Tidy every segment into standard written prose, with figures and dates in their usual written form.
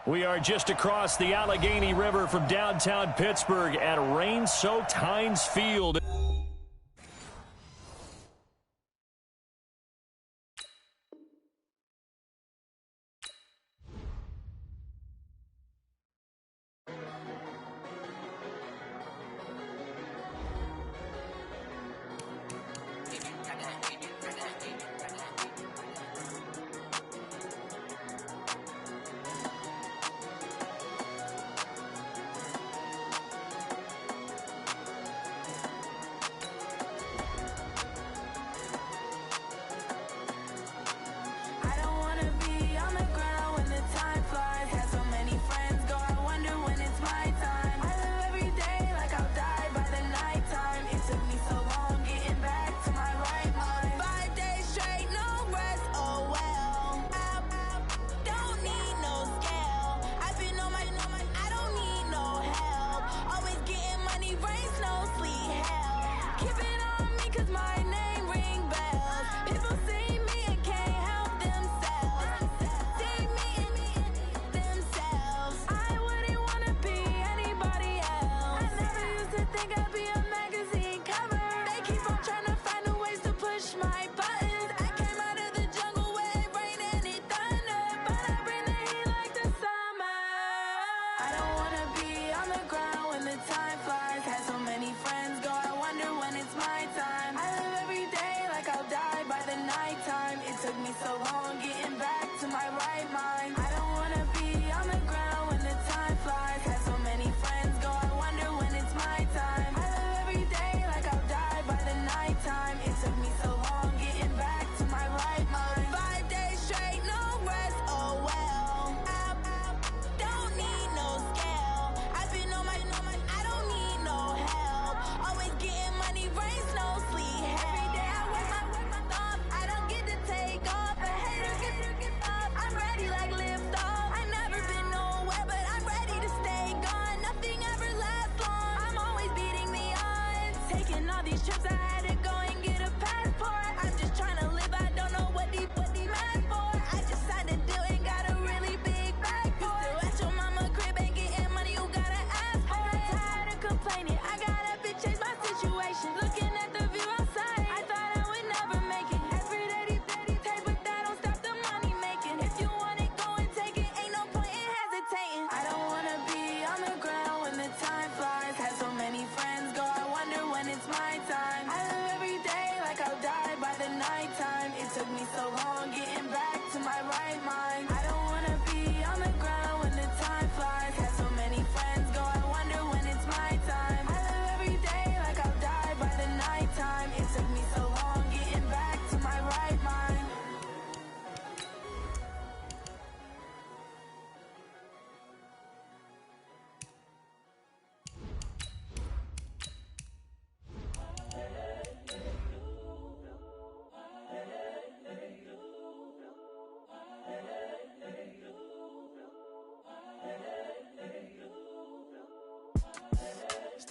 We are just across the Allegheny River from downtown Pittsburgh at rain-soaked Heinz Field.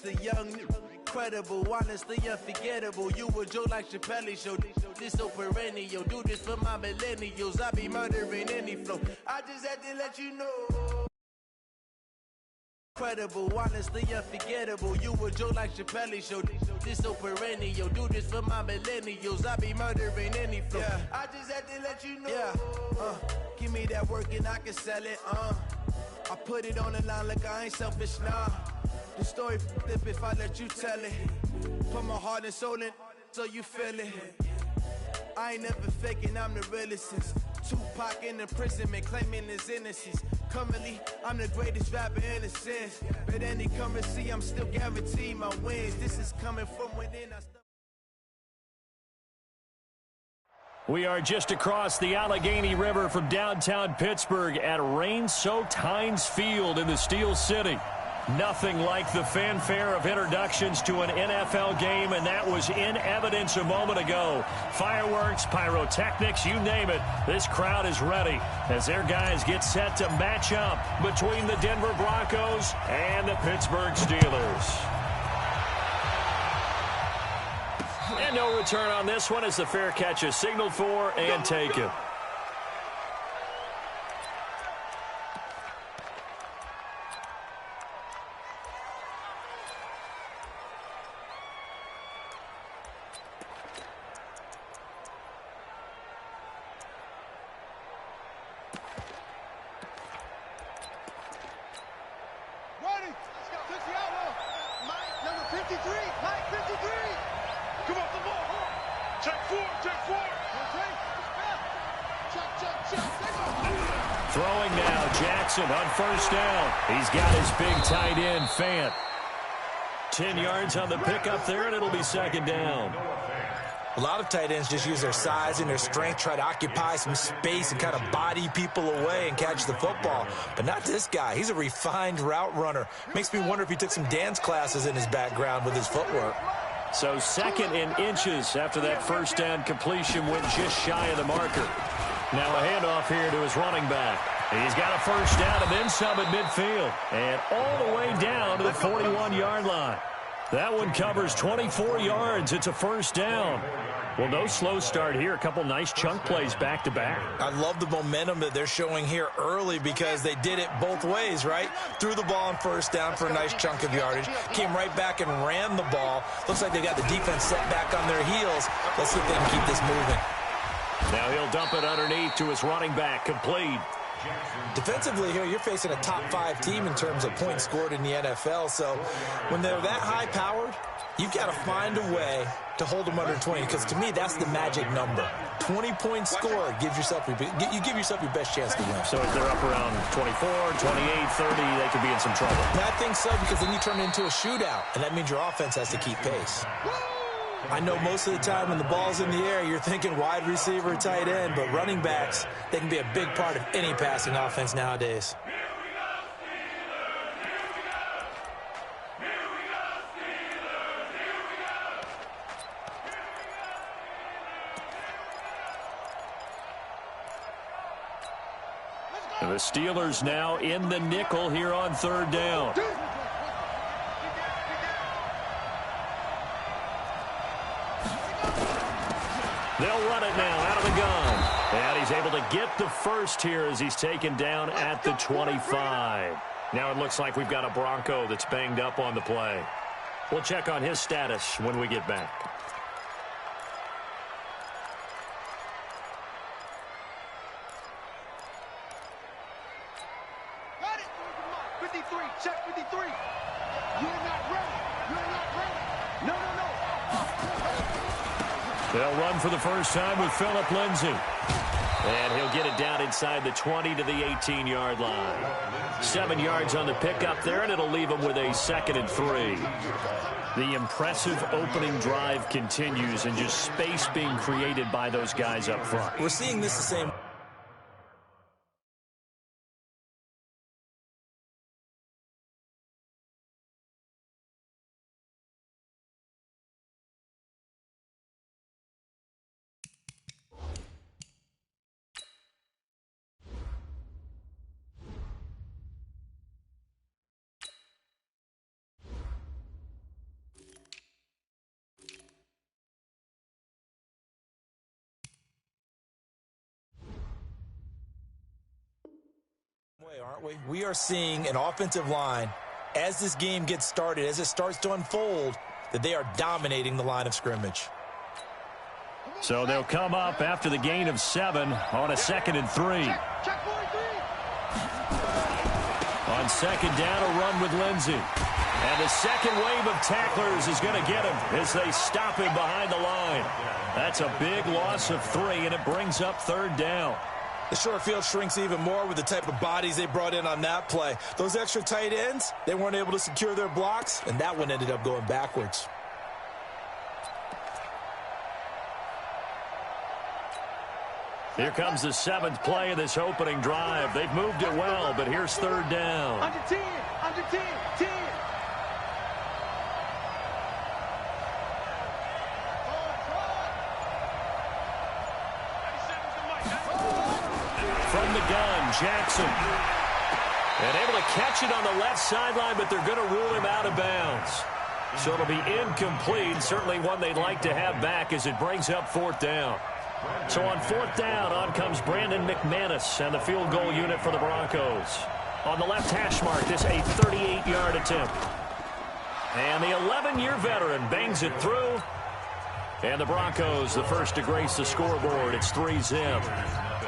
The young, incredible, honestly unforgettable. You a joke like Chappelle show. This so perennial. Do this for my millennials. I be murdering any flow. I just had to let you know. Incredible, honestly unforgettable. You a joke like Chappelle show. This so perennial. Do this for my millennials. I be murdering any flow. Yeah. I just had to let you know. Yeah. Give me that work and I can sell it. I put it on the line like I ain't selfish, nah. The story flip if I let you tell it. Put my heart and soul in so you feel it. I ain't never faking, I'm the realest since Tupac in imprisonment, claiming his innocence. Currently, I'm the greatest rapper in a sense. But any currency, I'm still guaranteed my wins. This is coming from within. We are just across the Allegheny River from downtown Pittsburgh at rain-soaked Heinz Field in the Steel City. Nothing like the fanfare of introductions to an NFL game, and that was in evidence a moment ago. Fireworks, pyrotechnics, you name it. This crowd is ready as their guys get set to match up between the Denver Broncos and the Pittsburgh Steelers. And no return on this one as the fair catch is signaled for and taken. Throwing now, Jackson on first down. He's got his big tight end, Fant. 10 yards on the pickup there, and it'll be second down. A lot of tight ends just use their size and their strength, try to occupy some space and kind of body people away and catch the football. But not this guy. He's a refined route runner. Makes me wonder if he took some dance classes in his background with his footwork. So second in inches after that first down completion went just shy of the marker. Now a handoff here to his running back. He's got a first down and then some at midfield. And all the way down to the 41-yard line. That one covers 24 yards. It's a first down. Well, no slow start here. A couple nice chunk plays back-to-back. I love the momentum that they're showing here early because they did it both ways, right? Threw the ball on first down for a nice chunk of yardage. Came right back and ran the ball. Looks like they got the defense set back on their heels. Let's see if they can keep this moving. Now he'll dump it underneath to his running back. Complete. Defensively here, you're facing a top-5 team in terms of points scored in the NFL. So when they're that high-powered, you've got to find a way to hold them under 20, because to me, that's the magic number. 20 points scored gives yourself you give yourself your best chance to win. So if they're up around 24, 28, 30, they could be in some trouble. And I think so, because then you turn it into a shootout, and that means your offense has to keep pace. I know most of the time when the ball's in the air, you're thinking wide receiver, tight end, but running backs, they can be a big part of any passing offense nowadays. The Steelers now in the nickel here on third down. They'll run it now out of the gun. And he's able to get the first here as he's taken down at the 25. Now it looks like we've got a Bronco that's banged up on the play. We'll check on his status when we get back. Got it. 53. Check 53. You're not ready. You're not ready. No. They'll run for the first time with Phillip Lindsay. And he'll get it down inside the 20 to the 18-yard line. 7 yards on the pickup there, and it'll leave him with a 2nd and 3. The impressive opening drive continues, and just space being created by those guys up front. We're seeing this the same. Aren't we? We are seeing an offensive line, as this game gets started, as it starts to unfold, that they are dominating the line of scrimmage. So they'll come up after the gain of 7 on a 2nd and 3. Check 43. On second down, a run with Lindsay. And the second wave of tacklers is going to get him as they stop him behind the line. That's a big loss of 3, and it brings up third down. The short field shrinks even more with the type of bodies they brought in on that play. Those extra tight ends, they weren't able to secure their blocks, and that one ended up going backwards. Here comes the 7th play of this opening drive. They've moved it well, but here's third down. Under 10. Under 10. 10. From the gun, Jackson. And able to catch it on the left sideline, but they're going to rule him out of bounds. So it'll be incomplete. Certainly one they'd like to have back as it brings up fourth down. So on fourth down, on comes Brandon McManus and the field goal unit for the Broncos. On the left hash mark, this a 38-yard attempt. And the 11-year veteran bangs it through. And the Broncos, the first to grace the scoreboard. It's 3-zip.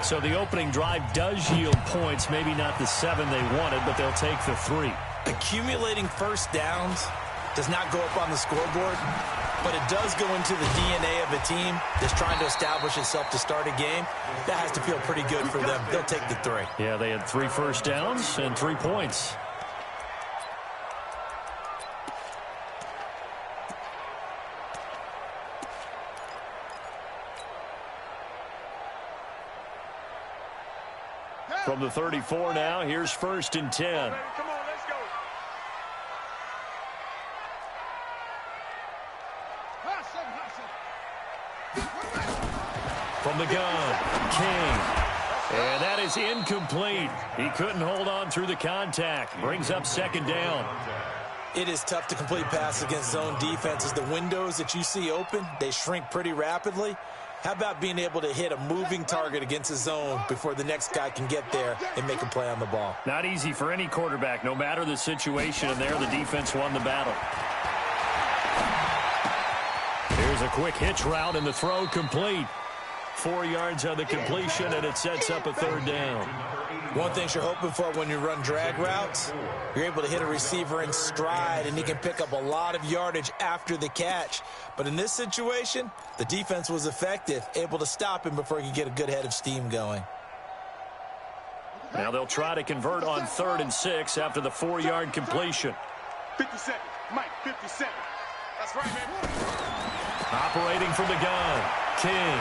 So the opening drive does yield points, maybe not the 7 they wanted, but they'll take the 3. Accumulating first downs does not go up on the scoreboard, but it does go into the DNA of a team that's trying to establish itself to start a game. That has to feel pretty good for them. They'll take the 3. Yeah, they had 3 first downs and 3 points. From the 34 now, here's 1st and 10. Come on, let's go. From the gun, King. And that is incomplete. He couldn't hold on through the contact. Brings up 2nd down. It is tough to complete passes against zone defenses. The windows that you see open, they shrink pretty rapidly. How about being able to hit a moving target against a zone before the next guy can get there and make a play on the ball? Not easy for any quarterback, no matter the situation, and there the defense won the battle. Here's a quick hitch route, and the throw complete. 4 yards on the completion, and it sets up a 3rd down. One thing you're hoping for when you run drag routes, you're able to hit a receiver in stride, and he can pick up a lot of yardage after the catch. But in this situation, the defense was effective, able to stop him before he could get a good head of steam going. Now they'll try to convert on 3rd and 6 after the 4-yard completion. 50 seconds. Mike, 50 seconds. That's right, man. Operating from the gun, King.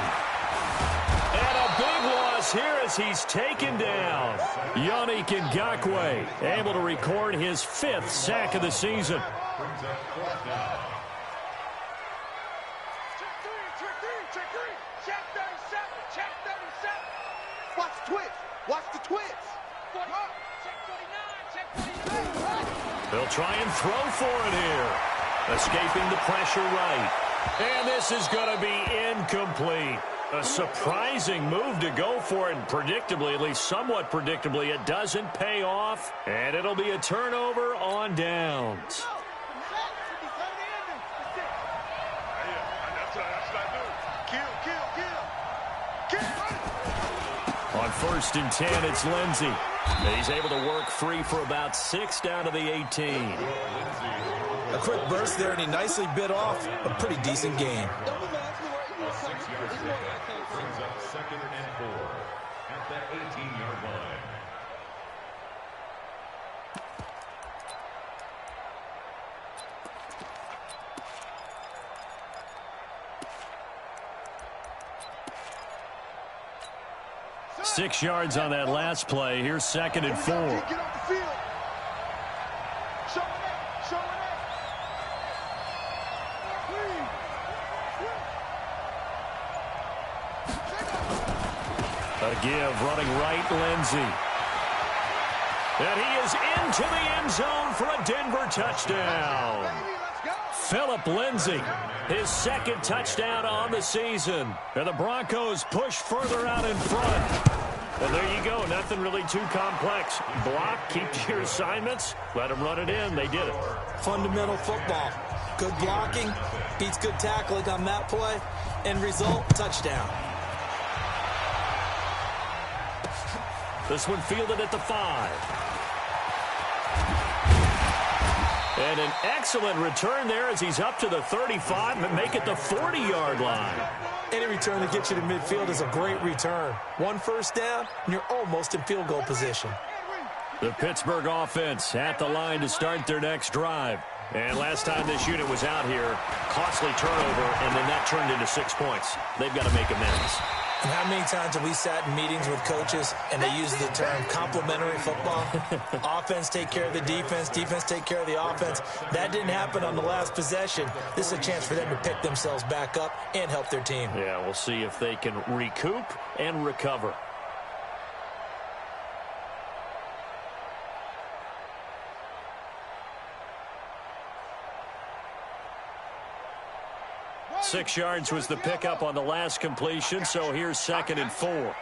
And a big loss here as he's taken down. Yannick Ngakoue able to record his 5th sack of the season. Check 37. Check 37. Watch the twist. Watch the twist. Check 49. Check 49. They'll try and throw for it here. Escaping the pressure right. And this is going to be incomplete. A surprising move to go for it, and predictably, at least somewhat predictably, it doesn't pay off, and it'll be a turnover on downs. On 1st and 10, it's Lindsey. He's able to work free for about 6 down to the 18. A quick burst there, and he nicely bit off a pretty decent gain. 2nd and 4 at the 18-yard line. Six yards on that last play. Here's 2nd and 4. Get off the field. Show it. A give, running right, Lindsey. And he is into the end zone for a Denver touchdown. Phillip Lindsey, his 2nd touchdown on the season. And the Broncos push further out in front. And there you go, nothing really too complex. Block, keep to your assignments, let them run it in. They did it. Fundamental football. Good blocking, beats good tackling on that play. End result, touchdown. This one fielded at the 5. And an excellent return there as he's up to the 35 and make it the 40-yard line. Any return that gets you to midfield is a great return. 1 first down, and you're almost in field goal position. The Pittsburgh offense at the line to start their next drive. And last time this unit was out here, costly turnover, and then that turned into 6 points. They've got to make amends. And how many times have we sat in meetings with coaches and they use the term complementary football? Offense take care of the defense, defense take care of the offense. That didn't happen on the last possession. This is a chance for them to pick themselves back up and help their team. Yeah, we'll see if they can recoup and recover. Six yards was the pickup on the last completion, so here's 2nd and 4.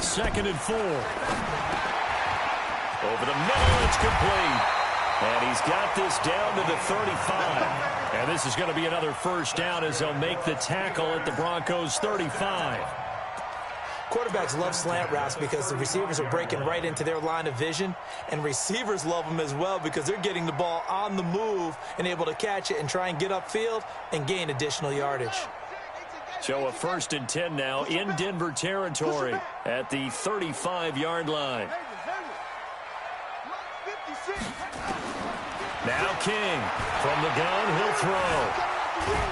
2nd and 4. Over the middle, it's complete. And he's got this down to the 35. And this is going to be another first down as they'll make the tackle at the Broncos' 35. Quarterbacks love slant routes because the receivers are breaking right into their line of vision, and receivers love them as well because they're getting the ball on the move and able to catch it and try and get upfield and gain additional yardage. So a 1st and 10 now in Denver territory at the 35-yard line. Now King from the gun, he'll throw.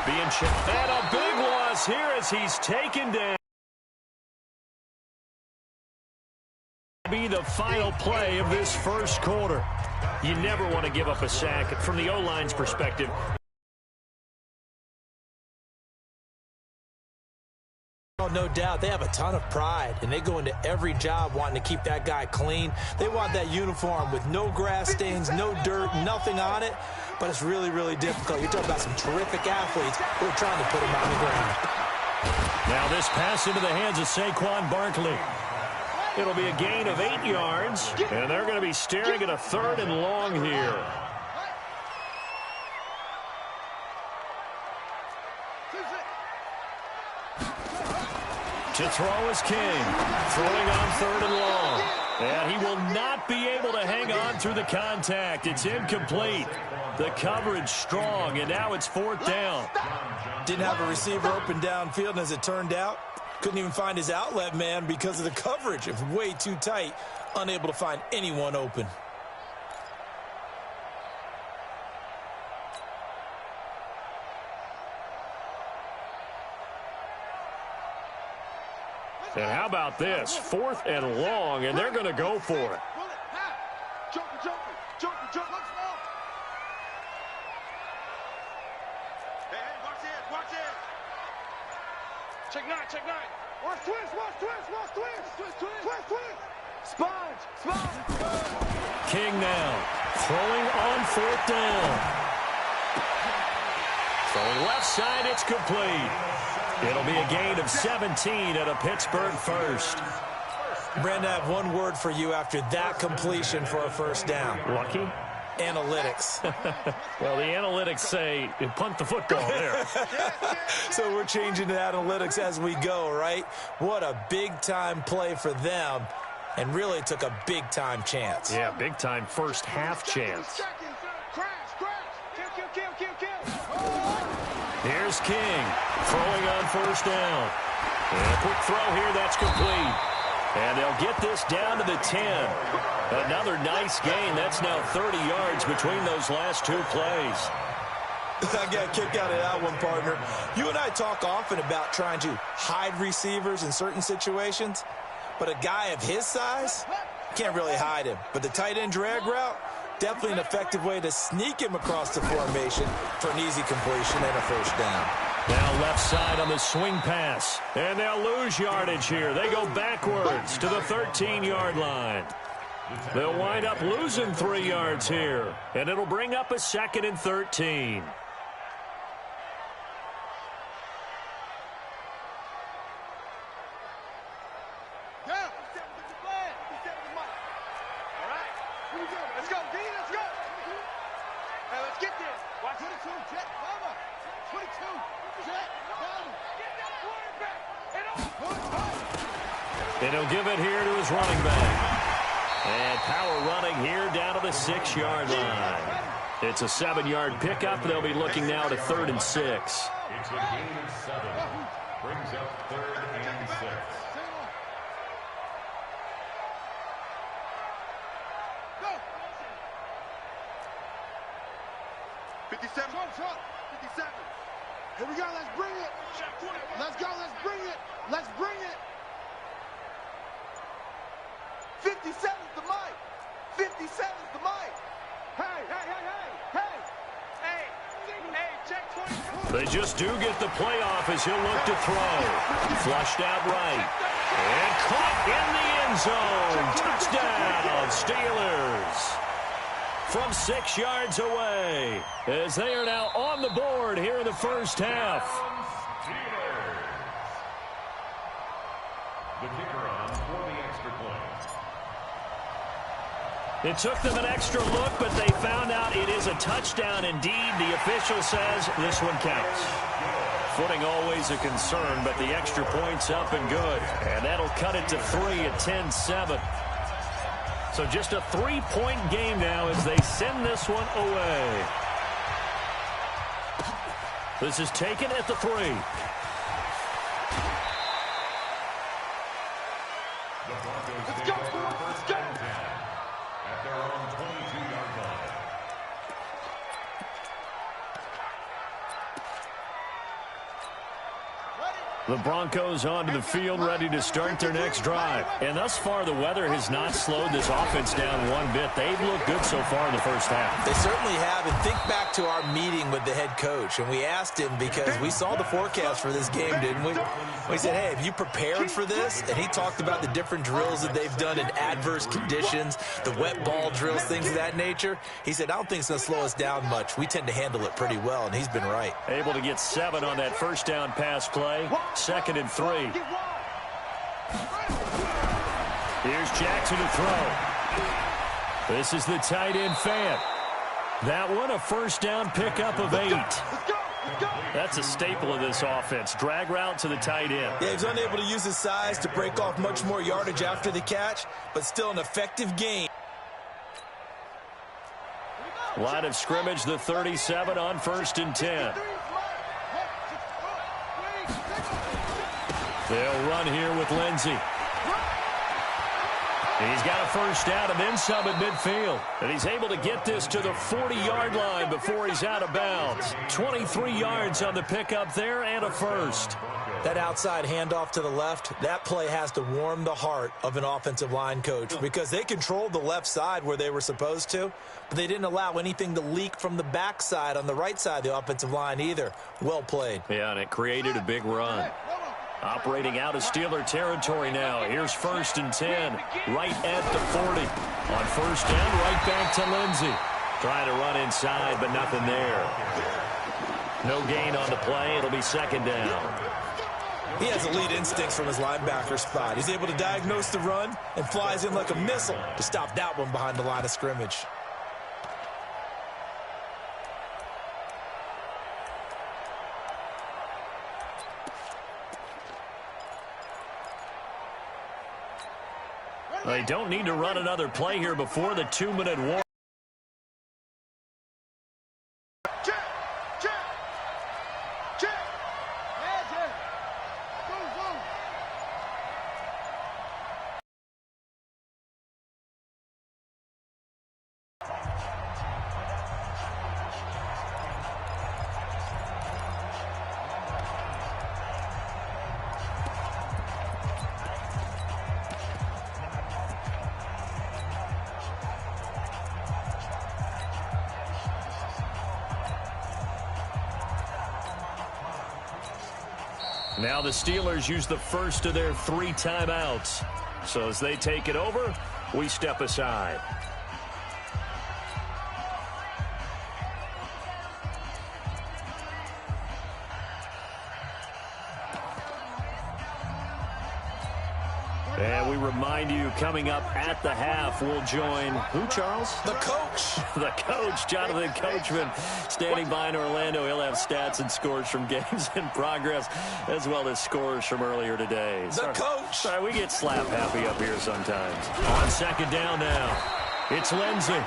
Being checked, and a big loss here as he's taken down. Be the final play of this first quarter. You never want to give up a sack from the O-line's perspective. Oh, no doubt. They have a ton of pride, and they go into every job wanting to keep that guy clean. They want that uniform with no grass stains, no dirt, nothing on it. But it's really, really difficult. You're talking about some terrific athletes who are trying to put him on the ground. Now this pass into the hands of Saquon Barkley. It'll be a gain of 8 yards, and they're going to be staring at a 3rd and long here. To throw is King, throwing on 3rd and long. And he will not be able to hang on through the contact. It's incomplete. The coverage strong, and now it's 4th down. Didn't have a receiver open downfield, and as it turned out, couldn't even find his outlet man because of the coverage. It was way too tight, unable to find anyone open. And how about this? 4th and long, and they're going to go for it. Check nine. Watch twist. Sponge. King now throwing on 4th down. Throwing left side, it's complete. It'll be a gain of 17 at a Pittsburgh 1st. Brandon, I have one word for you after that completion for a 1st down. Lucky? Analytics. Well, the analytics say punt the football there. So we're changing the analytics as we go, right? What a big-time play for them, and really took a big-time chance. Yeah, big-time first half chance. Here's King throwing on 1st down. And a quick throw here, that's complete. And they'll get this down to the 10. Another nice gain. That's now 30 yards between those last 2 plays. I got a kick out of that one, partner. You and I talk often about trying to hide receivers in certain situations, but a guy of his size, can't really hide him. But the tight end drag route, definitely an effective way to sneak him across the formation for an easy completion and a 1st down. Now left side on the swing pass. And they'll lose yardage here. They go backwards to the 13-yard line. They'll wind up losing 3 yards here. And it'll bring up a 2nd and 13. And he'll give it here to his running back. And power running here down to the 6-yard line. It's a 7-yard pickup. They'll be looking now to 3rd and 6. It's a gain of 7. Brings up 3rd and 6. Go! 57. 57. Here we go. Let's bring it. Let's go. Let's bring it. Let's bring it. 57's the mic. 57's the mic. Hey. Hey, check 20. They just do get the playoff as he'll look to throw. Flushed out right. And caught in the end zone. Touchdown, Steelers. From 6 yards away, as they are now on the board here in the first half. The kicker on for the extra point. It took them an extra look, but they found out it is a touchdown indeed. The official says this one counts. footing always a concern, but the extra point's up and good. And that'll cut it to 3 at 10-7. So just a 3-point game now as they send this one away. This is taken at the 3. Let's go, let's go. At their own 22-yard line. The Broncos onto the field, ready to start their next drive. And thus far, the weather has not slowed this offense down one bit. They've looked good so far in the first half. They certainly have. And think back to our meeting with the head coach. And we asked him because we saw the forecast for this game, didn't we? We said, hey, have you prepared for this? And he talked about the different drills that they've done in adverse conditions, the wet ball drills, things of that nature. He said, I don't think it's going to slow us down much. We tend to handle it pretty well, and he's been right. Able to get 7 on that first down pass play. 2nd and 3. Here's Jackson to throw. This is the tight end Fant. That one a first down pickup of 8. That's a staple of this offense. Drag route to the tight end. Yeah, he's unable to use his size to break off much more yardage after the catch, but still an effective gain. Line of scrimmage, the 37 on 1st and 10. They'll run here with Lindsey. He's got a first down and then some at midfield. And he's able to get this to the 40-yard line before he's out of bounds. 23 yards on the pickup there and a first. That outside handoff to the left, that play has to warm the heart of an offensive line coach because they controlled the left side where they were supposed to, but they didn't allow anything to leak from the backside on the right side of the offensive line either. Well played. Yeah, and it created a big run. Operating out of Steeler territory now. Here's 1st and 10, right at the 40. On first down, right back to Lindsey. Trying to run inside, but nothing there. No gain on the play. It'll be 2nd down. He has elite instincts from his linebacker spot. He's able to diagnose the run and flies in like a missile to stop that one behind the line of scrimmage. They don't need to run another play here before the 2-minute warning. Now the Steelers use the first of their 3 timeouts. So as they take it over, we step aside. And we remind you, coming up at the half, we'll join who, Charles? The coach. The coach, Jonathan Coachman, standing by in Orlando. He'll have stats and scores from games in progress, as well as scores from earlier today. The coach. Sorry, we get slap happy up here sometimes. On 2nd down now, it's Lindsey.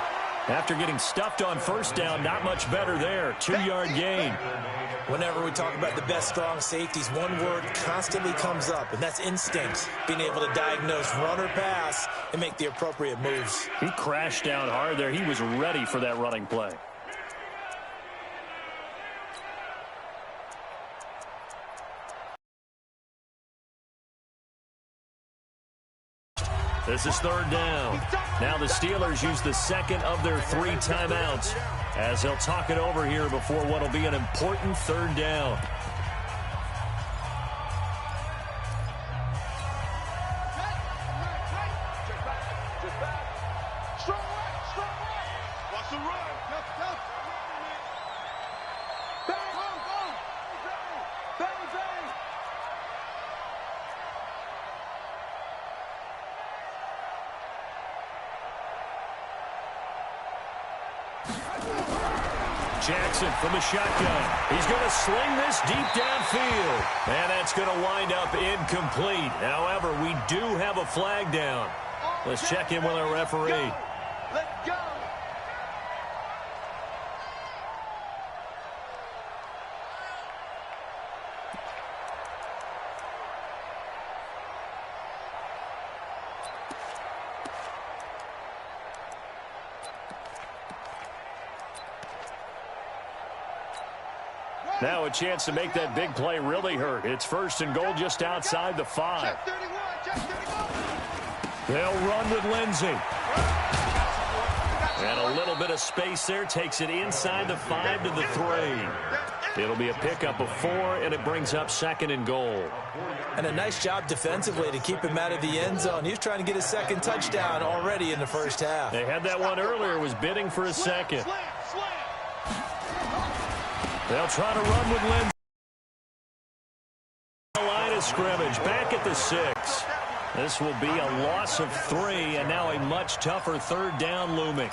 After getting stuffed on first down, not much better there. 2-yard gain. Whenever we talk about the best strong safeties, one word constantly comes up, and that's instinct. Being able to diagnose run or pass and make the appropriate moves. He crashed down hard there. He was ready for that running play. This is 3rd down. Now the Steelers use the 2nd of their 3 timeouts as they'll talk it over here before what will be an important 3rd down. Watch the run. Jackson from the shotgun. He's going to sling this deep downfield. And that's going to wind up incomplete. However, we do have a flag down. Let's check in with our referee. Let's go. Now a chance to make that big play really hurt. It's 1st and goal just outside the 5. Check 31, check 31. They'll run with Lindsey. And a little bit of space there. Takes it inside the 5 to the 3. It'll be a pickup of 4, and it brings up 2nd and goal. And a nice job defensively to keep him out of the end zone. He was trying to get his 2nd touchdown already in the first half. They had that one earlier, was bidding for a 2nd. They'll try to run with Lindsey. Line of scrimmage, back at the 6. This will be a loss of 3, and now a much tougher 3rd down looming.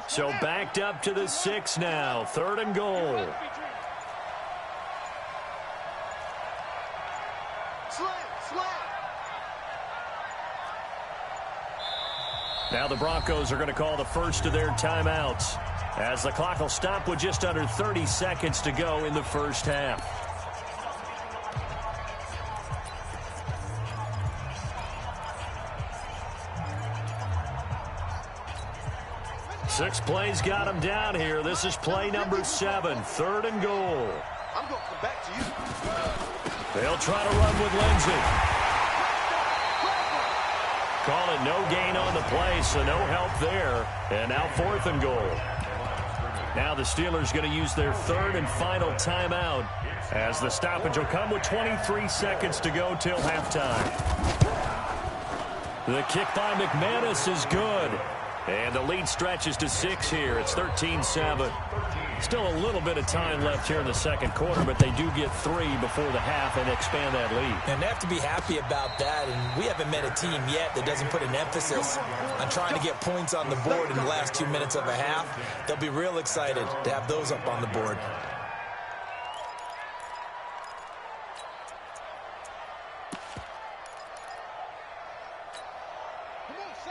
So backed up to the 6 now. 3rd and goal. Now the Broncos are going to call the first of their timeouts, as the clock will stop with just under 30 seconds to go in the first half. Six plays got him down here. This is play number 7, 3rd and goal. I'm going to come back to you. They'll try to run with Lindsey. Call it no gain on the play, so no help there. And now 4th and goal. Now the Steelers going to use their 3rd and final timeout, as the stoppage will come with 23 seconds to go till halftime. The kick by McManus is good. And the lead stretches to 6 here. It's 13-7. Still a little bit of time left here in the second quarter, but they do get 3 before the half and expand that lead. And they have to be happy about that. And we haven't met a team yet that doesn't put an emphasis on trying to get points on the board in the last 2 minutes of a half. They'll be real excited to have those up on the board.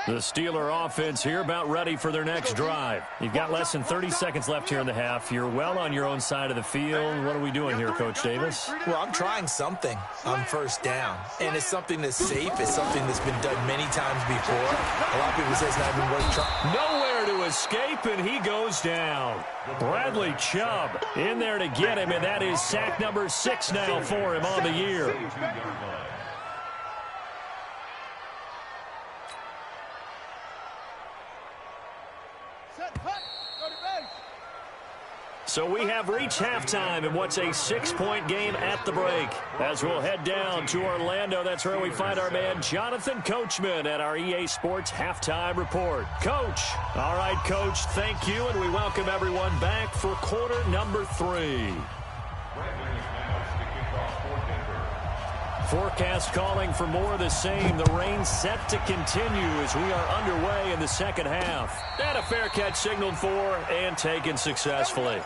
The Steeler offense here about ready for their next drive. You've got less than 30 seconds left here in the half. You're well on your own side of the field. What are we doing here, Coach Davis? Well, I'm trying something on 1st down. And it's something that's safe. It's something that's been done many times before. A lot of people say it's not even worth trying. Nowhere to escape, and he goes down. Bradley Chubb in there to get him, and that is sack number 6 now for him on the year. So we have reached halftime in what's a 6-point game at the break. As we'll head down to Orlando, that's where we find our man Jonathan Coachman at our EA Sports Halftime Report. Coach. All right, Coach, thank you, and we welcome everyone back for quarter number 3. Forecast calling for more of the same. The rain set to continue as we are underway in the second half. And a fair catch signaled for and taken successfully.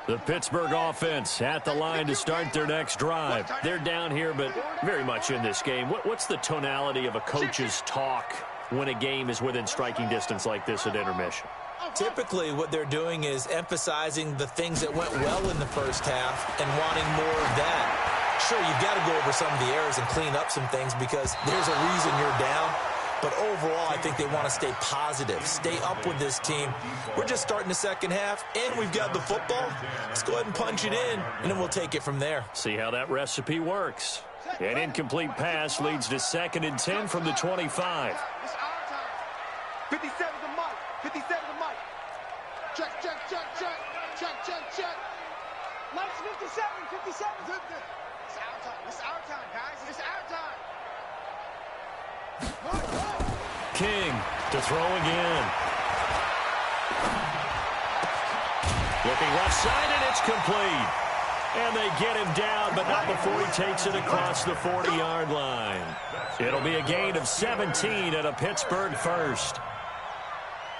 The Pittsburgh offense at the line to start their next drive. They're down here, but very much in this game. What's the tonality of a coach's talk when a game is within striking distance like this at intermission? Typically, what they're doing is emphasizing the things that went well in the first half and wanting more of that. Sure, you've got to go over some of the errors and clean up some things because there's a reason you're down. But overall, I think they want to stay positive, stay up with this team. We're just starting the second half, and we've got the football. Let's go ahead and punch it in, and then we'll take it from there. See how that recipe works. An incomplete pass leads to 2nd and 10 from the 25. It's our time. 57 to Mike. 57 to Mike. Check, check, check, check. Check, check, check. Mike's 57. 57. It's our time. It's our time, guys. It's our time. King to throw again. Looking left side, and it's complete. And they get him down, but not before he takes it across the 40-yard line. It'll be a gain of 17 at a Pittsburgh first.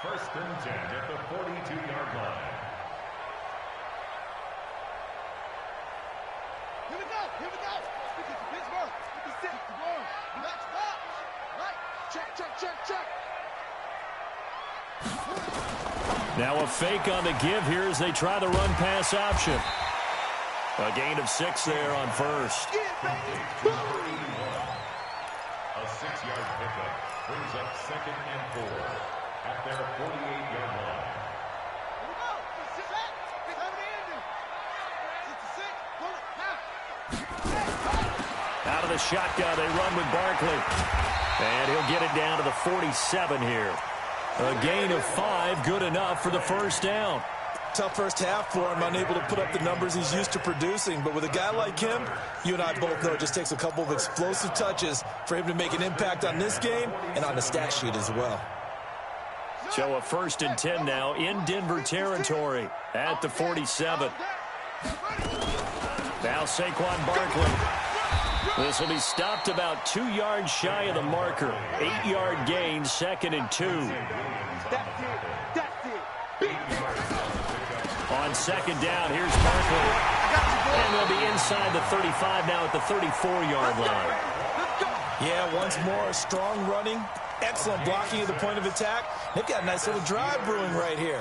1st and 10 at the 42-yard line. Here we go. Here we go. Pittsburgh. 56. Let's go. Right. Check, check, check, check. Now a fake on the give here as they try the run-pass option. A gain of 6 there on first. A 6-yard pickup brings up 2nd and 4 at their 48-yard line. Here we go. Set. Pick over the ending. 66. Out of the shotgun, they run with Barkley. And he'll get it down to the 47 here. A gain of 5, good enough for the first down. Tough first half for him, unable to put up the numbers he's used to producing. But with a guy like him, you and I both know it just takes a couple of explosive touches for him to make an impact on this game and on the stat sheet as well. So a 1st and 10 now in Denver territory at the 47. Now Saquon Barkley. This will be stopped about 2 yards shy of the marker. 8-yard gain, 2nd and 2. That's it. That's it. On 2nd down, here's Barkley. And they'll be inside the 35 now at the 34-yard line. Yeah, once more, strong running, excellent blocking at the point of attack. They've got a nice little drive brewing right here.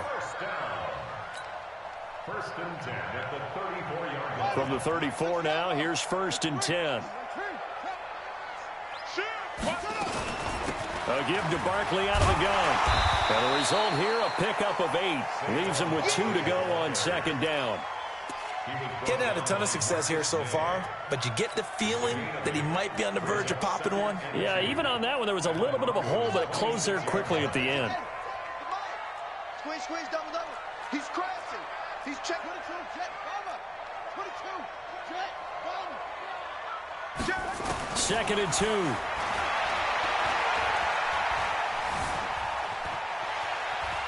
1st and 10 at the 34-yard line. From the 34 now, here's 1st and 10. A give to Barkley out of the gun. And the result here, a pickup of 8. Leaves him with 2 to go on 2nd down. Getting had a ton of success here so far, but you get the feeling that he might be on the verge of popping one. Yeah, even on that one, there was a little bit of a hole, but it closed there quickly at the end. Squeeze, squeeze, double, double. He's crashing. He's check 22, jet, bomber. 22, jet, bomber. 2nd and 2.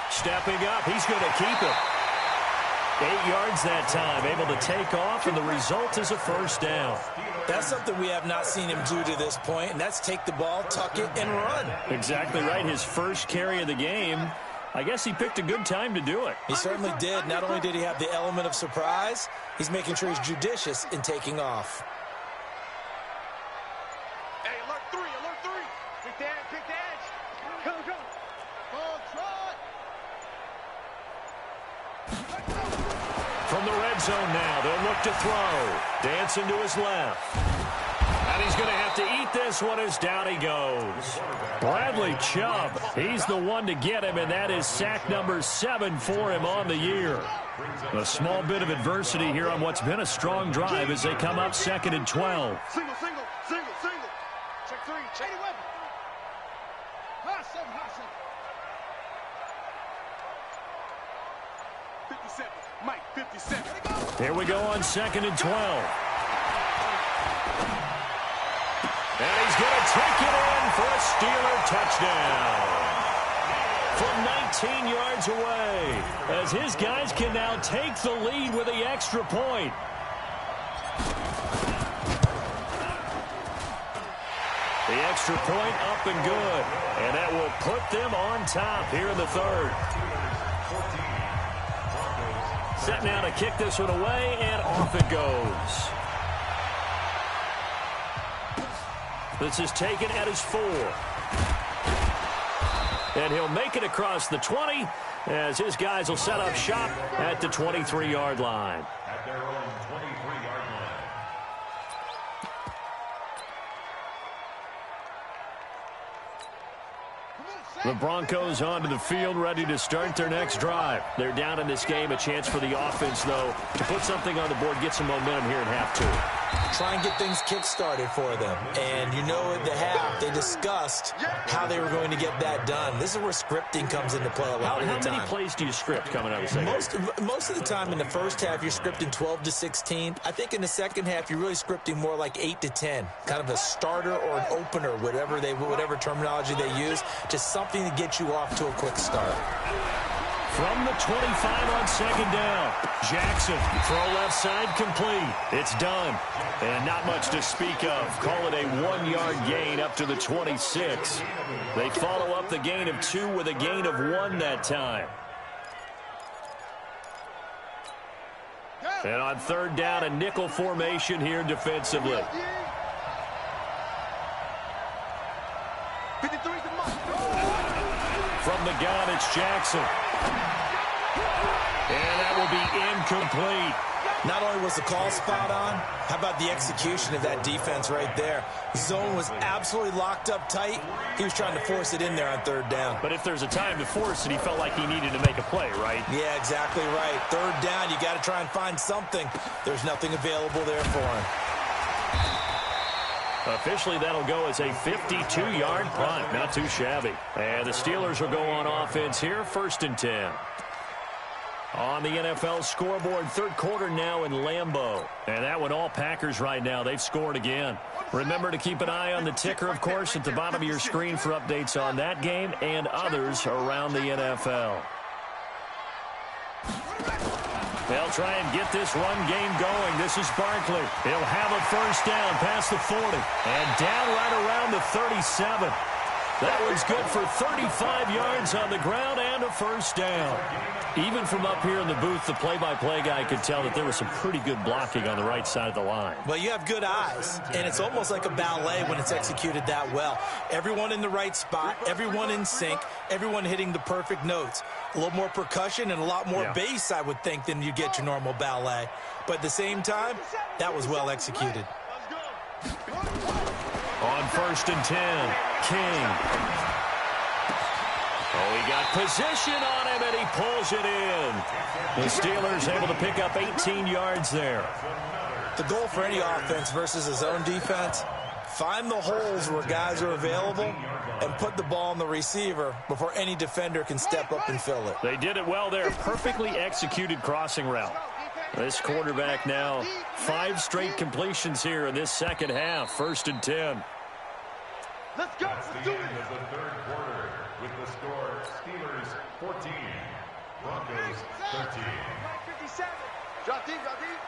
Stepping up, he's going to keep it. 8 yards that time, able to take off, and the result is a first down. That's something we have not seen him do to this point, and that's take the ball, tuck it, and run. Exactly right. His first carry of the game. I guess he picked a good time to do it. He certainly did. Not only did he have the element of surprise, he's making sure he's judicious in taking off. Hey, alert 3, alert 3. Pick the edge, pick the edge. Go, go. Ball trot. From the red zone now, they'll look to throw. Dancing to his left. And he's going to have to eat this one as down he goes. Bradley Chubb, he's the one to get him, and that is sack number 7 for him on the year. A small bit of adversity here on what's been a strong drive as they come up 2nd and 12. Single, single, single, single. Check 3, check it weapon. Hot 7, hot 7. 57, Mike, 57. Here we go on 2nd and 12. And he's going to take it in for a Steeler touchdown. From 19 yards away, as his guys can now take the lead with the extra point. The extra point up and good. And that will put them on top here in the 3rd. Set now to kick this one away, and off it goes. This is taken at his 4. And he'll make it across the 20 as his guys will set up shop at the 23-yard line. At their own 23-yard line. The Broncos onto the field, ready to start their next drive. They're down in this game. A chance for the offense, though, to put something on the board, get some momentum here in half two. Try and get things kick-started for them. And you know at the half, they discussed how they were going to get that done. This is where scripting comes into play a lot of the time. How many plays do you script coming out of the second? Most of the time in the first half, you're scripting 12 to 16. I think in the second half, you're really scripting more like 8 to 10. Kind of a starter or an opener, whatever terminology they use. Just something to get you off to a quick start. From the 25 on second down. Jackson, throw left side, complete. It's done. And not much to speak of. Call it a 1-yard gain up to the 26. They follow up the gain of 2 with a gain of 1 that time. And on third down, a nickel formation here defensively. From the gun, it's Jackson. And that will be incomplete. Not only was the call spot on, how about the execution of that defense right there? Zone was absolutely locked up tight. He was trying to force it in there on third down. But if there's a time to force it, he felt like he needed to make a play, right? Yeah, exactly right. Third down, you got to try and find something. There's nothing available there for him. Officially, that'll go as a 52-yard punt. Not too shabby. And the Steelers will go on offense here, 1st and 10. On the NFL scoreboard, third quarter now in Lambeau. And that one, all Packers right now. They've scored again. Remember to keep an eye on the ticker, of course, at the bottom of your screen for updates on that game and others around the NFL. They'll try and get this run game going. This is Barkley. He'll have a first down past the 40. And down right around the 37. That one's good for 35 yards on the ground and a first down. Even from up here in the booth, the play-by-play guy could tell that there was some pretty good blocking on the right side of the line. Well, you have good eyes, and it's almost like a ballet when it's executed that well. Everyone in the right spot, everyone in sync, everyone hitting the perfect notes. A little more percussion and a lot more bass, I would think, than you get your normal ballet. But at the same time, that was well executed. On 1st and 10, King. Oh, he got position on him, and he pulls it in. The Steelers able to pick up 18 yards there. The goal for any offense versus a zone defense, find the holes where guys are available and put the ball on the receiver before any defender can step up and fill it. They did it well there. Perfectly executed crossing route. This quarterback now 5 straight completions here in this second half. 1st and 10. Let's go. Let's do it. The third quarter with the score Steelers 14, Broncos 13. 57. Drop deep, drop deep.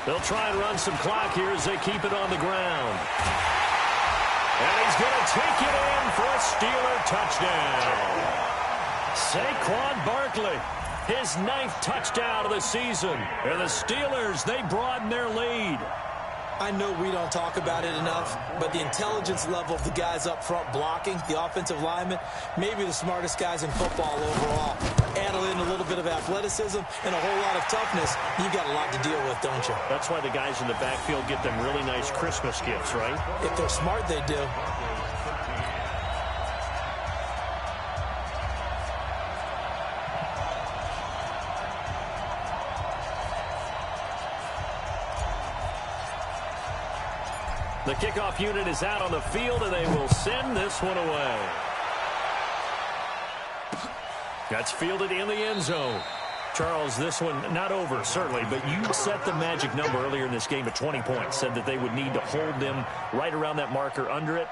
They'll try and run some clock here as they keep it on the ground. And he's going to take it in for a Steeler touchdown. Saquon Barkley, his 9th touchdown of the season. And the Steelers, they broaden their lead. I know we don't talk about it enough, but the intelligence level of the guys up front blocking, the offensive linemen, maybe the smartest guys in football overall. Add in a little bit of athleticism and a whole lot of toughness, you've got a lot to deal with, don't you? That's why the guys in the backfield get them really nice Christmas gifts, right? If they're smart, they do. The kickoff unit is out on the field, and they will send this one away. That's fielded in the end zone. Charles, this one not over, certainly, but you set the magic number earlier in this game at 20 points, said that they would need to hold them right around that marker under it.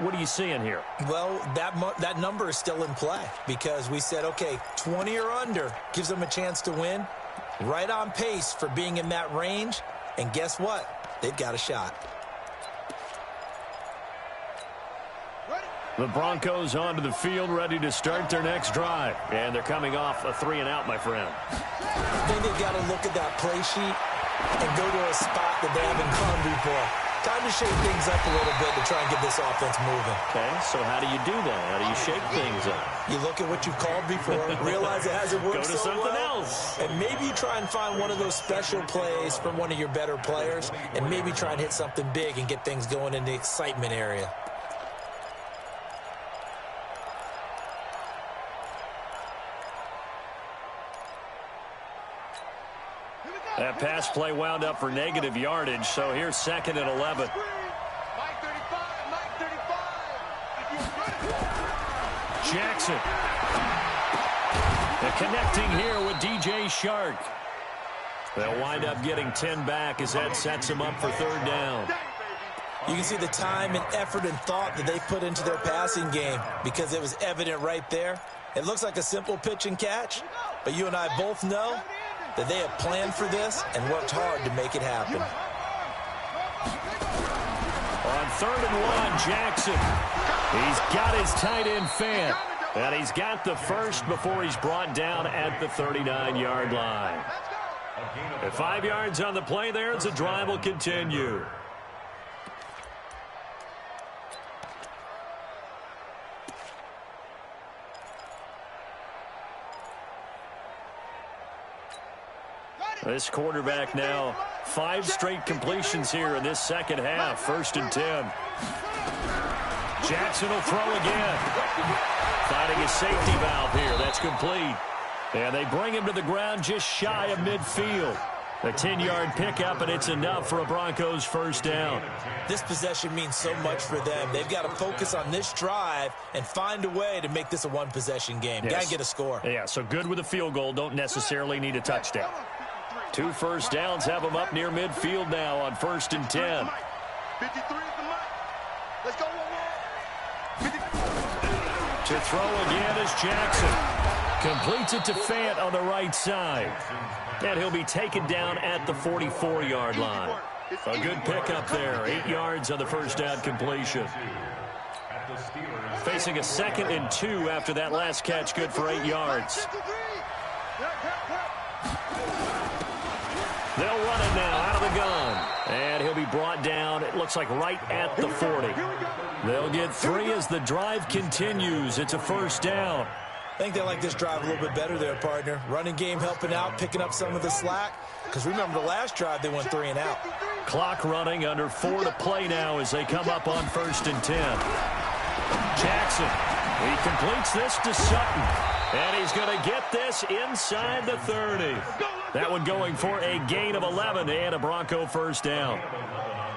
What are you seeing here? Well, that number is still in play because we said, okay, 20 or under gives them a chance to win. Right on pace for being in that range, and guess what? They've got a shot. The Broncos onto the field, ready to start their next drive. And they're coming off a 3-and-out, my friend. I think they've got to look at that play sheet and go to a spot that they haven't gone before. Time to shake things up a little bit to try and get this offense moving. Okay, so how do you do that? How do you shake things up? You look at what you've called before, realize it hasn't worked Go to so something well, else. and maybe you try and find one of those special plays from one of your better players, and maybe try and hit something big and get things going in the excitement area. That pass play wound up for negative yardage, so here's 2nd and 11. Jackson. They're connecting here with DJ Shark. They'll wind up getting 10 back as that sets them up for 3rd down. You can see the time and effort and thought that they put into their passing game because it was evident right there. It looks like a simple pitch and catch, but you and I both know that they have planned for this and worked hard to make it happen. On 3rd and 1, Jackson. He's got his tight end Fant, and he's got the first before he's brought down at the 39-yard line. At 5 yards on the play there, as the drive will continue. This quarterback now, 5 straight completions here in this second half. 1st and 10. Jackson will throw again. Finding his safety valve here. That's complete. And they bring him to the ground just shy of midfield. A 10-yard pickup, and it's enough for a Broncos 1st down. This possession means so much for them. They've got to focus on this drive and find a way to make this a one-possession game. Yes. Got to get a score. Yeah, so good with a field goal. Don't necessarily need a touchdown. 2 first downs have them up near midfield now on 1st and 10. 53 is the mic. Let's go. To throw again is Jackson. Completes it to Fant on the right side. And he'll be taken down at the 44-yard line. A good pickup there. 8 yards on the 1st down completion. Facing a 2nd and 2 after that last catch. Good for 8 yards. They'll run it now out of the gun. And he'll be brought down, it looks like right at the 40. They'll get 3 as the drive continues. It's a 1st down. I think they like this drive a little bit better there, partner. Running game helping out, picking up some of the slack. Because remember the last drive, they went 3 and out. Clock running, under 4 to play now as they come up on 1st and 10. Jackson, he completes this to Sutton. And he's going to get this inside the 30. That one going for a gain of 11 and a Bronco 1st down.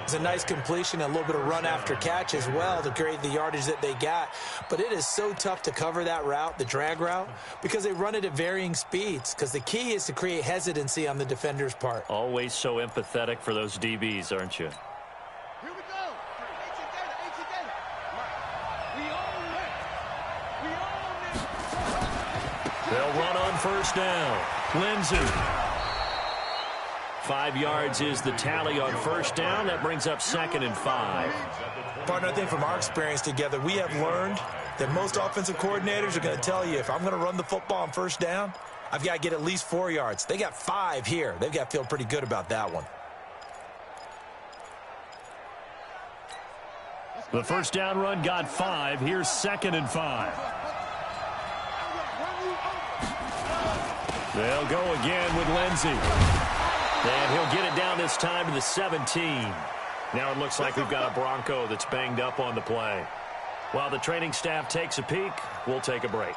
It's a nice completion, a little bit of run after catch as well to create the yardage that they got. But it is so tough to cover that route, the drag route, because they run it at varying speeds. Because the key is to create hesitancy on the defender's part. Always so empathetic for those DBs, aren't you? Here we go. We own it. They'll run on 1st down. Lindsey. 5 yards is the tally on 1st down. That brings up 2nd and 5. Partner, I think from our experience together, we have learned that most offensive coordinators are going to tell you, if I'm going to run the football on 1st down, I've got to get at least 4 yards. They got 5 here. They've got to feel pretty good about that one. The 1st down run got 5. Here's 2nd and 5. They'll go again with Lindsey. And he'll get it down this time to the 17. Now it looks like we've got a Bronco that's banged up on the play. While the training staff takes a peek, we'll take a break.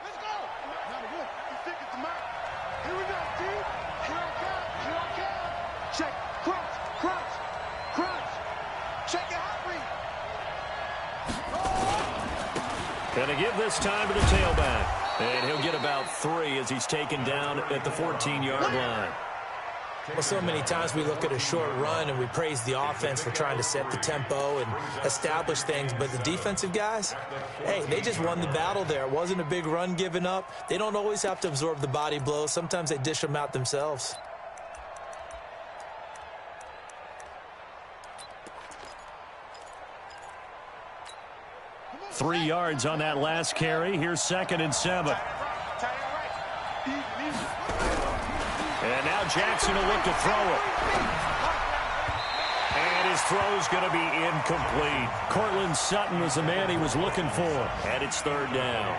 Let's go. Here we go, dude. Here I come. Check. Crunch. Check your heart rate. Going to give this time to the tailback. And he'll get about 3 as he's taken down at the 14-yard line. Well, so many times we look at a short run and we praise the offense for trying to set the tempo and establish things. But the defensive guys, hey, they just won the battle there. It wasn't a big run given up. They don't always have to absorb the body blows. Sometimes they dish them out themselves. Three yards on that last carry. Here's 2nd and 7. And now Jackson will look to throw it. And his throw's going to be incomplete. Cortland Sutton was the man he was looking for. And it's third down.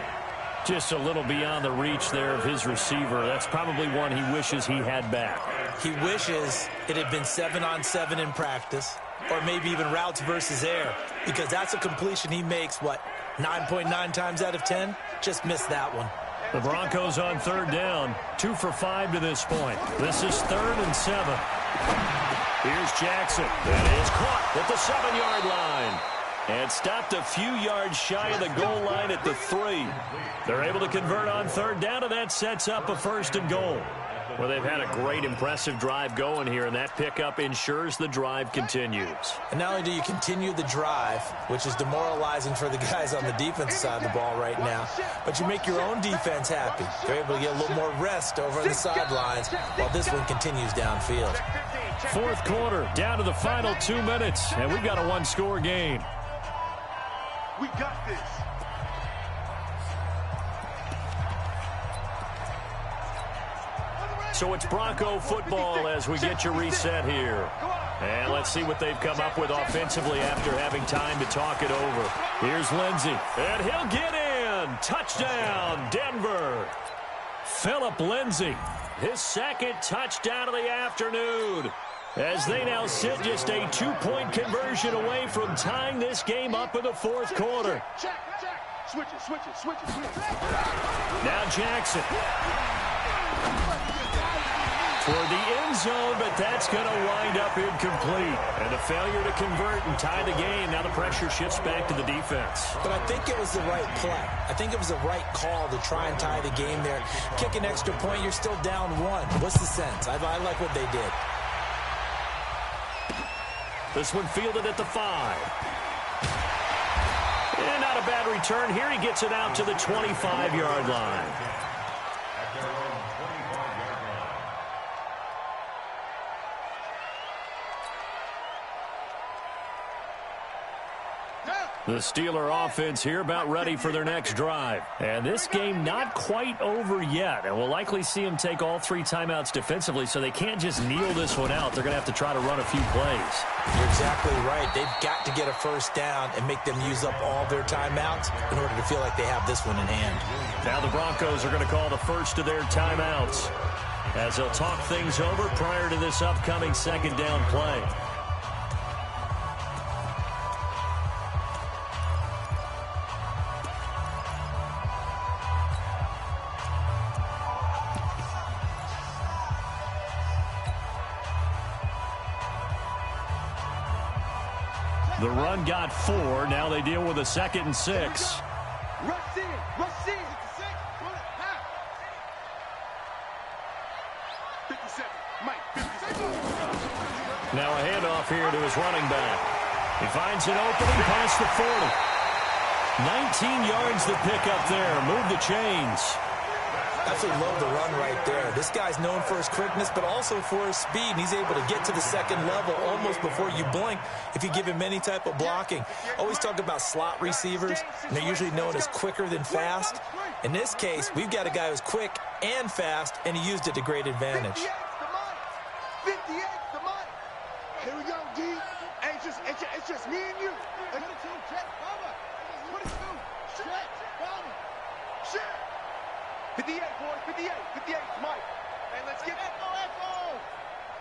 Just a little beyond the reach there of his receiver. That's probably one he wishes he had back. He wishes it had been 7-on-7 in practice, or maybe even routes versus air, because that's a completion he makes, 9.9 times out of 10? Just missed that one. The Broncos on third down, 2 for 5 to this point. This is 3rd and 7. Here's Jackson. That is caught at the 7-yard line. And stopped a few yards shy of the goal line at the 3. They're able to convert on third down, and that sets up a 1st and goal. Well, they've had a great, impressive drive going here, and that pickup ensures the drive continues. And not only do you continue the drive, which is demoralizing for the guys on the defensive side of the ball right now, but you make your own defense happy. They're able to get a little more rest over on the sidelines while this one continues downfield. 4th quarter, down to the final 2 minutes, and we've got a 1-score game. We got this. So it's Bronco football as we get you reset here. And let's see what they've come up with offensively after having time to talk it over. Here's Lindsey, and he'll get in. Touchdown, Denver. Philip Lindsey, his 2nd touchdown of the afternoon, as they now sit just a 2-point conversion away from tying this game up in the 4th quarter. Check. Switch it. Now Jackson. Toward the end zone, but that's going to wind up incomplete. And a failure to convert and tie the game. Now the pressure shifts back to the defense. But I think it was the right play. I think it was the right call to try and tie the game there. Kick an extra point, you're still down 1. What's the sense? I like what they did. This one fielded at the 5. And not a bad return. Here he gets it out to the 25-yard line. The Steeler offense here about ready for their next drive. And this game not quite over yet. And we'll likely see them take all 3 timeouts defensively, so they can't just kneel this one out. They're going to have to try to run a few plays. You're exactly right. They've got to get a 1st down and make them use up all their timeouts in order to feel like they have this one in hand. Now the Broncos are going to call the first of their timeouts as they'll talk things over prior to this upcoming 2nd down play. The run got 4. Now they deal with a 2nd and 6. Rush in. 57. Mike, 57. Now a handoff here to his running back. He finds an opening past the 40. 19 yards to pick up there. Move the chains. Absolutely love the run right there. This guy's known for his quickness, but also for his speed. And he's able to get to the 2nd level almost before you blink if you give him any type of blocking. Always talk about slot receivers, and they're usually known as quicker than fast. In this case, we've got a guy who's quick and fast, and he used it to great advantage. 58's the money. Here we go, D. It's just me and you. 22, check, cover. 22, check, cover. Shit. 58, boys, 58, 58 is Mike. Hey, let's get echo.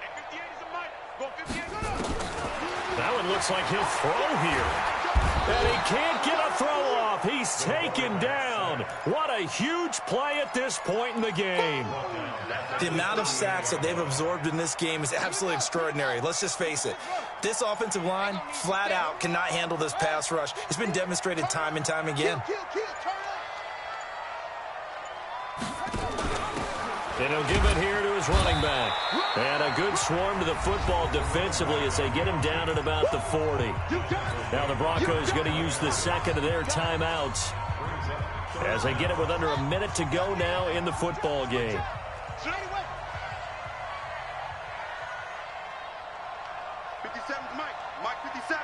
And 58 is a Mike. Go 58, go up. That one looks like he'll throw here. And he can't get a throw off. He's taken down. What a huge play at this point in the game. The amount of sacks that they've absorbed in this game is absolutely extraordinary. Let's just face it. This offensive line, flat out, cannot handle this pass rush. It's been demonstrated time and time again. And he'll give it here to his running back. And a good swarm to the football defensively as they get him down at about the 40. Now the Broncos going to use the 2nd of their timeouts as they get it with under a minute to go now in the football game. 57's Mike 57.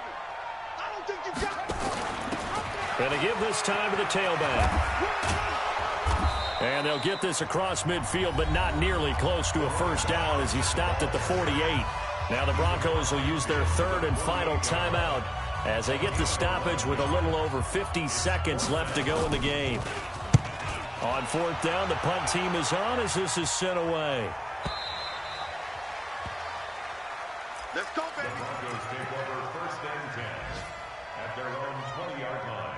I don't think you got it. And they give this time to the tailback. And they'll get this across midfield, but not nearly close to a first down as he stopped at the 48. Now the Broncos will use their third and final timeout as they get the stoppage with a little over 50 seconds left to go in the game. On fourth down, the punt team is on as this is sent away. Let's go, baby. The Broncos take over first and 10 at their own 20-yard line.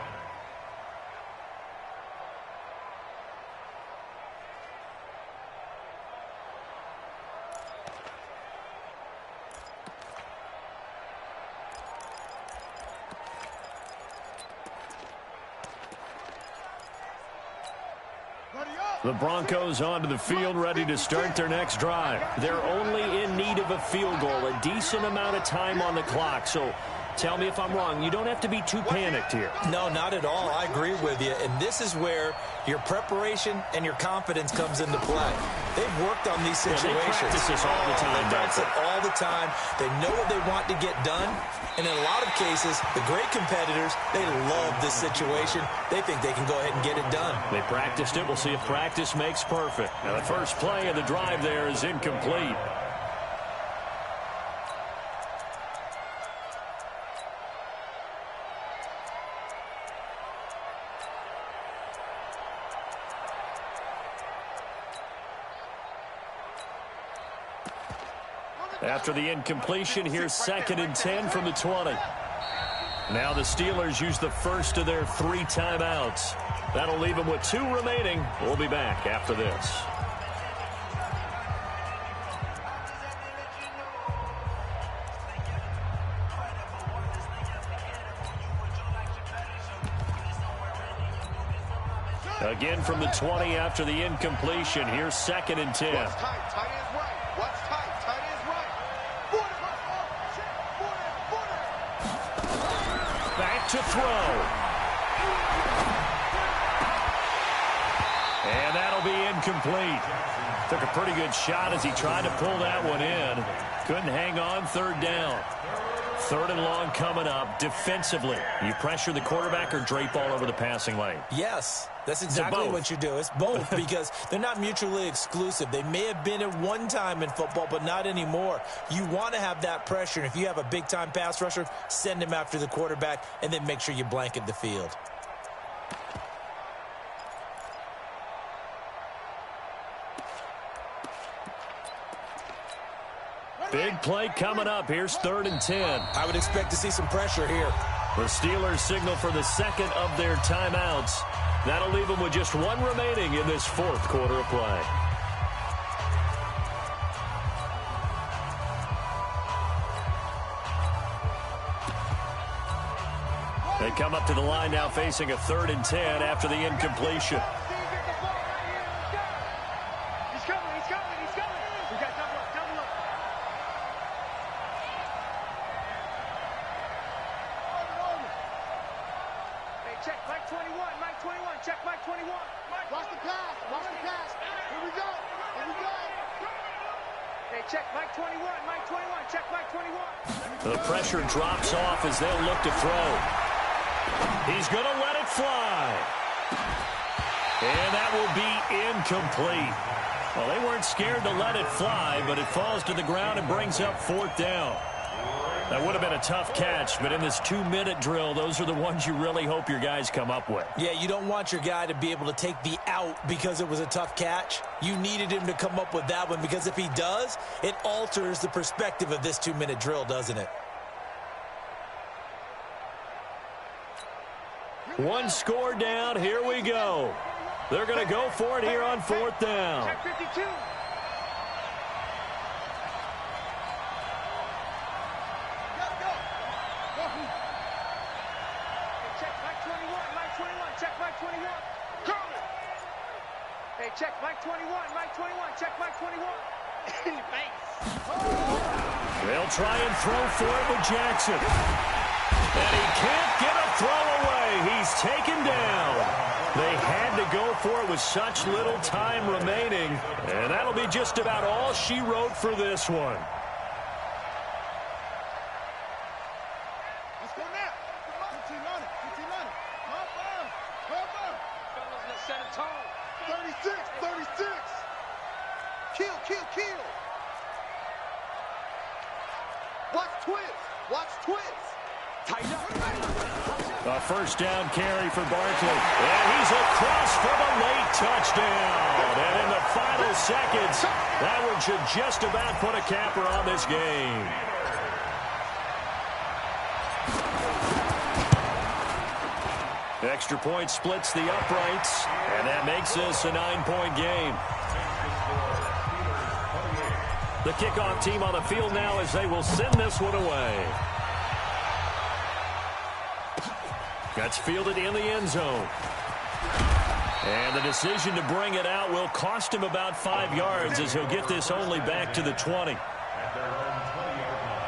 The Broncos onto the field, ready to start their next drive. They're only in need of a field goal, a decent amount of time on the clock. So tell me if I'm wrong. You don't have to be too panicked here. No, not at all. I agree with you. And this is where your preparation and your confidence comes into play. They've worked on these situations. They practice this all the time. They practice it all the time. They know what they want to get done. And in a lot of cases, the great competitors, they love this situation. They think they can go ahead and get it done. They practiced it. We'll see if practice makes perfect. Now, the first play of the drive there is incomplete. After the incompletion, here's second and 10 from the 20. Now the Steelers use the first of their 3 timeouts. That'll leave them with 2 remaining. We'll be back after this. Again from the 20 after the incompletion. Here's second and 10. What's tight? Tight is right. What's tight? Tight is right. Back to throw. And that'll be incomplete. Took a pretty good shot as he tried to pull that one in. Couldn't hang on, third down. Third and long coming up. Defensively, you pressure the quarterback or drape all over the passing lane? Yes, that's exactly what you do. It's both because they're not mutually exclusive. They may have been at one time in football, but not anymore. You want to have that pressure. And if you have a big-time pass rusher, send him after the quarterback and then make sure you blanket the field. Big play coming up. Here's third and 10. I would expect to see some pressure here. The Steelers signal for the second of their timeouts. That'll leave them with just 1 remaining in this fourth quarter of play. They come up to the line now facing a third and 10 after the incompletion. The pressure drops off as they'll look to throw. He's going to let it fly. And that will be incomplete. Well, they weren't scared to let it fly, but it falls to the ground and brings up fourth down. That would have been a tough catch, but in this 2-minute drill, those are the ones you really hope your guys come up with. Yeah, you don't want your guy to be able to take the out because it was a tough catch. You needed him to come up with that one because if he does, it alters the perspective of this 2-minute drill, doesn't it? One score down. Here we go. They're going to go for it here on fourth down. Check 52. Check Mike 21, Mike 21, check Mike 21. In your face. They'll try and throw for it with Jackson. And he can't get a throw away. He's taken down. They had to go for it with such little time remaining. And that'll be just about all she wrote for this one. Let's go now. 15 on it. 15 on it. Come on. Come on. Fellas, let's set a tone. 36, 36. Kill, kill, kill. Watch twist. Watch twist. Tighten up. A first down carry for Barkley. And he's across for the late touchdown. And in the final seconds, that one should just about put a capper on this game. Extra point splits the uprights, and that makes this a 9-point game. The kickoff team on the field now as they will send this one away. That's fielded in the end zone. And the decision to bring it out will cost him about 5 yards as he'll get this only back to the 20. At their own 20-yard line.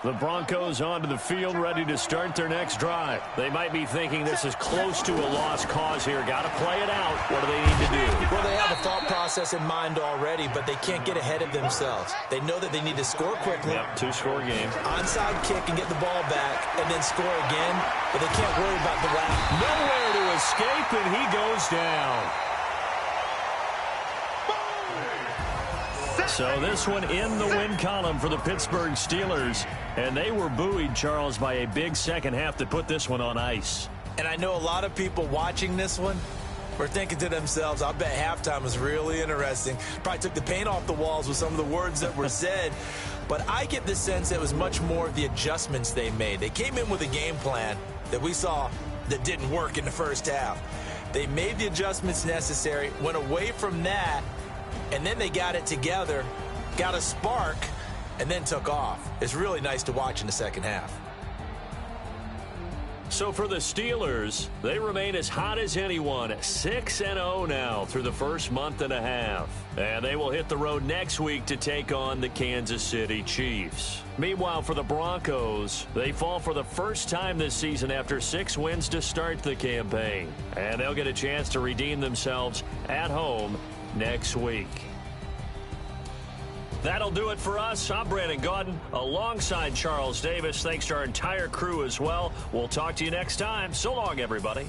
The Broncos onto the field, ready to start their next drive. They might be thinking this is close to a lost cause here. Got to play it out. What do they need to do? Well, they have a thought process in mind already, but they can't get ahead of themselves. They know that they need to score quickly. Yep, two-score game. Onside kick and get the ball back, and then score again, but they can't worry about the lap. Nowhere to escape, and he goes down. So this one in the win column for the Pittsburgh Steelers. And they were buoyed, Charles, by a big second half that put this one on ice. And I know a lot of people watching this one were thinking to themselves, I bet halftime was really interesting. Probably took the paint off the walls with some of the words that were said. But I get the sense it was much more of the adjustments they made. They came in with a game plan that we saw that didn't work in the first half. They made the adjustments necessary, went away from that, and then they got it together, got a spark, and then took off. It's really nice to watch in the second half. So for the Steelers, they remain as hot as anyone, 6-0 now through the first month and a half. And they will hit the road next week to take on the Kansas City Chiefs. Meanwhile, for the Broncos, they fall for the first time this season after 6 wins to start the campaign. And they'll get a chance to redeem themselves at home next week. That'll do it for us. I'm Brandon Gaudin alongside Charles Davis. Thanks to our entire crew as well. We'll talk to you next time. So long, everybody.